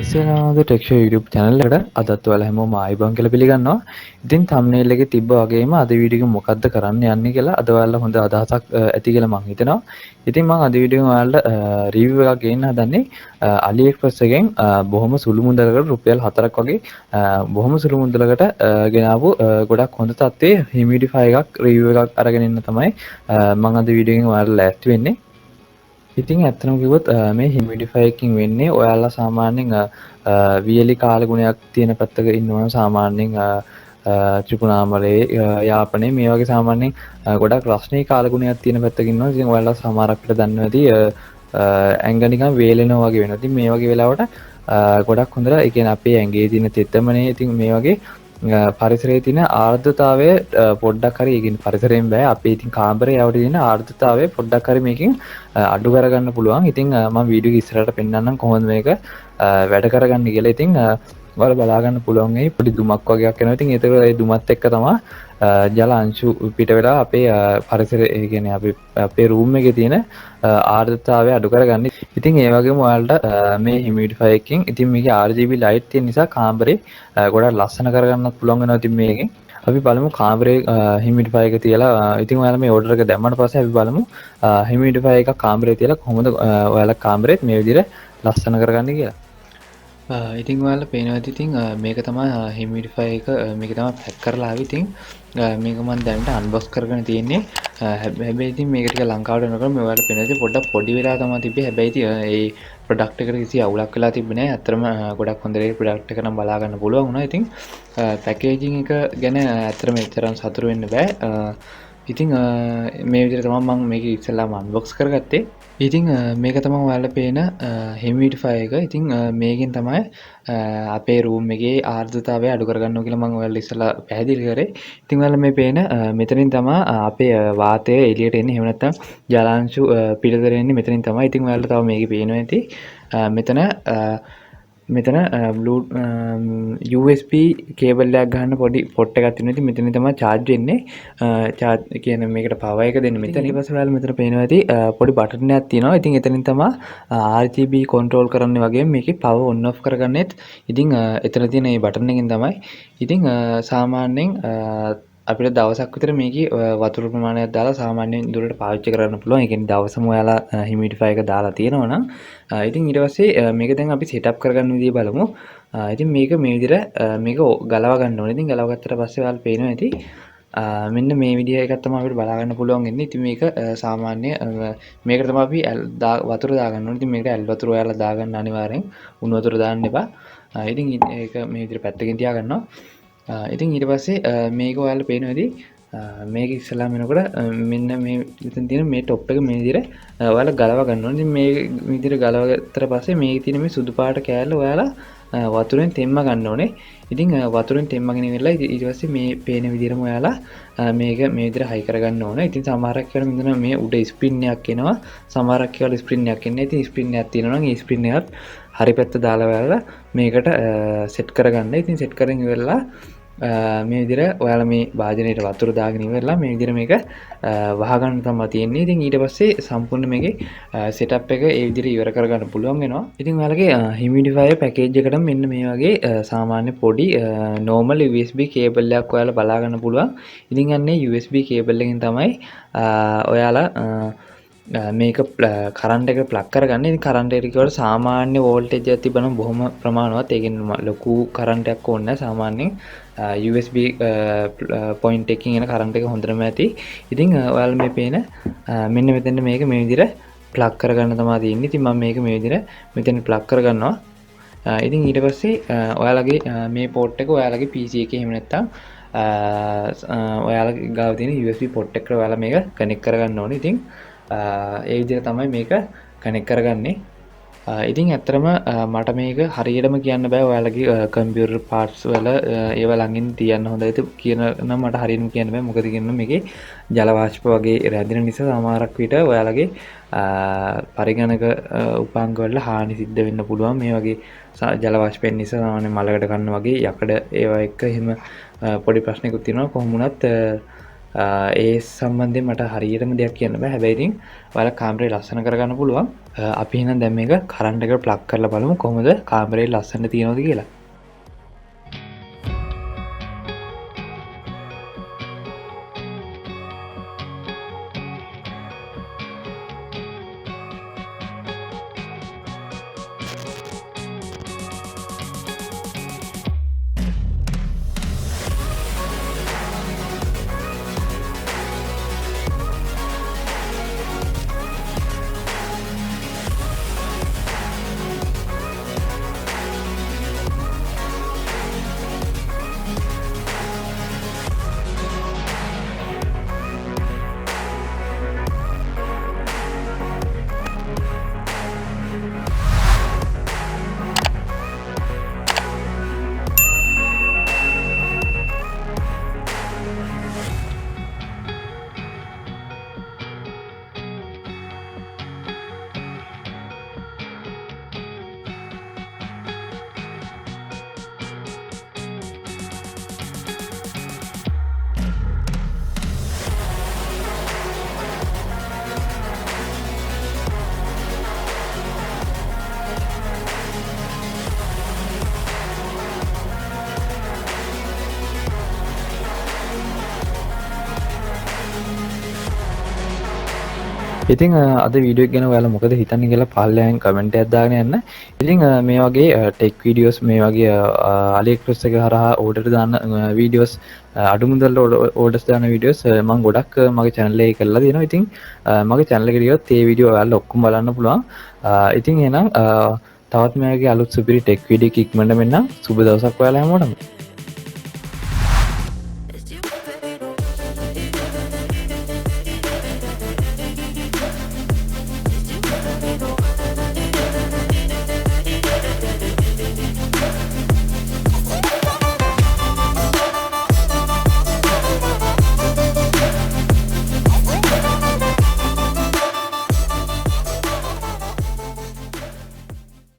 එසේනාද ටෙක්ෂෝ YouTube channel එකට අදත් ඔයාලා හැමෝම ආයිබන් කියලා පිළිගන්නවා. ඉතින් thumbnail එකේ තිබ්බ වගේම අද වීඩියෝ එක මොකද්ද කරන්න යන්නේ කියලා අද ඔයාලා හොඳ අදහසක් ඇති කියලා මම හිතනවා. ඉතින් මම අද වීඩියෝ එකෙන් ඔයාලට රිවිව් එකක් ගේන්න හදන්නේ AliExpress එකෙන් බොහොම සුළු මුදලකට රුපියල් 4ක් වගේ බොහොම සුළු මුදලකට ගෙනාවු ගොඩක් හොඳ තත්ත්වයේ humidifier එකක් රිවිව් එකක් අරගෙන ඉන්න තමයි මම අද වීඩියෝ එකෙන් ඔයාලට ලෑස්ති වෙන්නේ. ඉතින් ඇත්තම කිව්වොත් මේ හිමිඩිෆයර් එකකින් වෙන්නේ ඔයාලා සාමාන්‍යයෙන් වියලි කාලගුණයක් තියෙන පැත්තක ඉන්නවා සාමාන්‍යයෙන් ත්‍රිකුණාමලයේ යාපනයේ මේ වගේ සාමාන්‍යයෙන් ගොඩක් රස්නේ කාලගුණයක් තියෙන පැත්තක ඉන්නවා. ඉතින් ඔයාලා සමහරකට දන්නවා ඇති ඇඟ නිකන් වේලෙනවා වගේ වෙනවා. ඉතින් මේ වගේ වෙලාවට ගොඩක් හොඳට ඒ කියන්නේ අපේ ඇඟේ තියෙන තෙතමනේ ඉතින් මේ වගේ පරිසරයේ තියෙන ආර්ද්‍රතාවය පොඩ්ඩක් හරි ඒ කියන්නේ පරිසරයෙන් බෑ අපේ ඉතින් කාමරේ යවට තියෙන ආර්ද්‍රතාවය පොඩ්ඩක් හරි මේකෙන් අඩු කරගන්න පුළුවන්. ඉතින් මම වීඩියෝ එක ඉස්සරහට පෙන්නන්නම් කොහොමද මේක වැඩ කරගන්නේ කියලා. ඉතින් ඔයාලා බලා ගන්න පුළුවන් ඒ පොඩි දුමක් වගේක් එනවා. ඉතින් ඒක ඒ දුමත් එක්ක තමයි ජල අංශු පිට වෙලා අපේ පරිසරය ඒ කියන්නේ අපේ රූම් එකේ තියෙන ආර්ද්‍රතාවය අඩු කරගන්නේ. ඉතින් ඒ වගේම ඔයාලට මේ හියුමිඩිෆයර් එකකින් ඉතින් මේකේ RGB ලයිට් තියෙන නිසා කාමරේ ගොඩක් ලස්සන කරගන්නත් පුළුවන් වෙනවා. ඉතින් මේකෙන් අපි බලමු කාමරේ හියුමිඩිෆයර් එක තියලා ඉතින් ඔයාලා මේ ඕඩර් එක දැම්මට පස්සේ අපි බලමු හියුමිඩිෆයර් එක කාමරේ තියලා කොහොමද ඔයාලා කාමරේත් මේ විදිහට ලස්සන කරගන්නේ කියලා. ඉතින් ඔයාලා පේනවා ඇති ඉතින් මේක තමයි හියුමිඩිෆයර් එක මේක තමයි පැක් කරලා ආවේ. ඉතින් මේක මම දැනට අන්බොක්ස් කරගෙන තියෙන්නේ. හැබැයි ඉතින් මේක ටික ලංකාවට එනකොට මේ ඔයාලා පේනවා ඉතින් පොඩ්ඩක් පොඩි වෙලා තමයි තිබ්බේ. හැබැයි ඉතින් ඒ ප්‍රොඩක්ට් එකට කිසි අවුලක් වෙලා තිබ්බේ නැහැ. අත්‍තරම ගොඩක් හොඳ දේ ප්‍රොඩක්ට් එක නම් බලා ගන්න පුළුවන් වුණා. ඉතින් පැකේජින් එක ගැන අත්‍තරම එච්චරම් සතුටු වෙන්න බෑ. ඉතින් මේ විදිහට තමයි මම මේක ඉස්සෙල්ලාම අන්බොක්ස් කරගත්තේ. ඉතින් මේක තමයි ඔයාලා පේන හියුමිඩිෆයර් එක. ඉතින් මේකෙන් තමයි අපේ රූම් එකේ ආර්ද්‍රතාවය අඩු කරගන්නවා කියලා මම ඔයාලට ඉස්සෙල්ලා පැහැදිලි කරේ. ඉතින් ඔයාලා මේ පේන මෙතනින් තමයි අපේ වාතය එළියට එන්නේ. එහෙම නැත්නම් ජලාංශු පිටතට එන්නේ මෙතනින් තමයි. ඉතින් ඔයාලට තව මේකේ පේනවා ඇති මෙතන USB කේබල් එකක් ගන්න පොඩි පොට් එකක් තියෙනවා. ඉතින් මෙතනින් තමයි charge වෙන්නේ. charge කියන්නේ මේකට power එක දෙන්නේ මෙතන. ඊට පස්සේ ඔයාලා මෙතන පේනවා ඇති පොඩි බටන් එකක් තියෙනවා. ඉතින් එතනින් තමයි RGB control කරන්නේ වගේම මේකේ power on off කරගන්නෙත්. ඉතින් එතන තියෙන මේ බටන් එකෙන් තමයි. ඉතින් සාමාන්‍යයෙන් අපිට දවසක් විතර මේකේ වතුර ප්‍රමාණයක් දාලා සාමාන්‍යයෙන් දුරට පාවිච්චි කරන්න පුළුවන්. ඒ කියන්නේ දවසම ඔයාලා හියුමිඩිෆයර් එක දාලා තියෙනවා නම් ඉතින් ඊට පස්සේ මේක දැන් අපි සෙටප් කරගන්න විදිය බලමු. ඉතින් මේක මේ විදිහට මේක ගලව ගන්න ඕනේ. ඉතින් ගලව ගත්තට පස්සේ ඔයාලා පේනවා ඇති මෙන්න මේ විදිහ එකක් තමයි අපිට බලා ගන්න පුළුවන් වෙන්නේ. ඉතින් මේක සාමාන්‍ය මේකට තමයි අපි වතුර දාගන්න ඕනේ. ඉතින් මේකට ඇල් වතුර ඔයාලා දාගන්න අනිවාර්යෙන්. උණු වතුර දාන්න එපා. ඉතින් ඒක මේ විදිහට පැත්තකින් තියාගන්නවා. ඉතින් ඊට පස්සේ මේක ඔයාලා පේනවා ඇති මේක ඉස්සලාම එනකොට මෙන්න මේ මෙතන තියෙන මේ টොප් එක මේ විදිහට ඔයාලා ගලව ගන්න ඕනේ. ඉතින් මේ විදිහට ගලව ගත්තට පස්සේ මේකේ තියෙන මේ සුදු පාට කෑල්ල ඔයාලා වතුරෙන් තෙම්ම ගන්න ඕනේ. ඉතින් වතුරෙන් තෙම්මගෙන ඉවරලා ඊට පස්සේ මේ පේන විදිහටම ඔයාලා මේක මේ විදිහට හයි කරගන්න ඕනේ. ඉතින් සමහරක් වෙලාවට මෙතන මේ උඩ ස්ප්‍රින් එකක් එනවා. සමහරක් වෙලාවට ස්ප්‍රින් එකක් එන්නේ. ඉතින් ස්ප්‍රින් එකක් තියෙනවා නම් ඒ ස්ප්‍රින් එකත් හරි පැත්ත දාලා ඔයාලා මේකට සෙට් කරගන්න. ඉතින් සෙට් කරගෙන ඉවරලා මේ විදිහට ඔයාලා මේ වාදනයේට වතුර දාගෙන ඉවරලා මේ විදිහට මේක වහගන්න තමයි තියෙන්නේ. ඉතින් ඊට පස්සේ සම්පූර්ණ මේකේ සෙටප් එක ඒ විදිහට ඉවර කරගන්න පුළුවන් වෙනවා. ඉතින් ඔයාලගේ හියුමිඩිෆයර් පැකේජ් එකට මෙන්න මේ වගේ සාමාන්‍ය පොඩි normal USB කේබල් එකක් ඔයාලා බලා ගන්න පුළුවන්. ඉතින් අන්නේ USB කේබල් එකෙන් තමයි ඔයාලා මේක කරන්ට් එක ප්ලග් කරගන්න. ඉතින් කරන්ට් එක කියවට සාමාන්‍ය වෝල්ටේජ් එකක් තිබ්බනම් බොහොම ප්‍රමාණවත්. ඒකෙන් ලොකු කරන්ට් එකක් ඕනේ නැහැ. සාමාන්‍යයෙන් USB පොයින්ට් එකකින් එන කරන්ට් එක හොඳටම ඇති. ඉතින් ඔයාලා මේ පේන මෙන්න මෙතන මේක මේ විදිහට ප්ලග් කරගන්න තමයි තියෙන්නේ. ඉතින් මම මේක මේ විදිහට මෙතන ප්ලග් කරගන්නවා. ඉතින් ඊට පස්සේ ඔයාලගේ මේ පෝට් එක ඔයාලගේ PC එකේ එහෙම නැත්නම් ඔයාලගේ ගාව තියෙන USB පෝට් එකට ඔයාලා මේක කනෙක්ට් කරගන්න ඕනේ. ඉතින් ඒ විදිහට තමයි මේක කනෙක්ට් කරගන්නේ. ඉතින් ඇත්තටම මට මේක හරියටම කියන්න බෑ. ඔයාලගේ කම්පියුටර් පාර්ට්ස් වල ඒවා ළඟින් තියන්න හොඳයි කියන නම් මට හරියටම කියන්න බෑ. මොකද කියන්න මේකේ ජල වාෂ්ප වගේ රැඳෙන නිසා සමහරක් විට ඔයාලගේ පරිගණක උපාංග වල හානි සිද්ධ වෙන්න පුළුවන්. මේ වගේ ජල වාෂ්පයෙන් නිසා සාමාන්‍ය මලකට ගන්න වගේ යකඩ ඒවා එක්ක එහෙම පොඩි ප්‍රශ්නකුත් තියෙනවා. කොහොම වුණත් ඒ සම්බන්ධයෙන් මට හරියටම දෙයක් කියන්න බෑ. හැබැයි ඉතින් ඔයාලා කාමරේ ලස්සන කරගන්න පුළුවන්. අපි එහෙනම් දැන් මේක කරන්ට් එකට ප්ලග් කරලා බලමු කොහොමද කාමරේ ලස්සන තියනවද කියලා. ඉතින් අද වීඩියෝ එක ගැන ඔයාලා මොකද හිතන්නේ කියලා පහළෙන් කමෙන්ට් එකක් දාගෙන යන්න. ඉතින් මේ වගේ ටෙක් වීඩියෝස් මේ වගේ AliExpress එක හරහා ඕඩර් දාන වීඩියෝස් අඩු මුදල්ට ඕඩර්ස් දාන වීඩියෝස් මම ගොඩක් මගේ channel එකේ කරලා තියෙනවා. ඉතින් මගේ channel එකට ගියොත් මේ වීඩියෝ ඔයාලා ඔක්කොම බලන්න පුළුවන්. ඉතින් එහෙනම් තවත් මේ වගේ අලුත් සුපිරි ටෙක් වීඩියෝ එකක් ඉක්මනට මෙන්න සුබ දවසක් ඔයාලා හැමෝටම.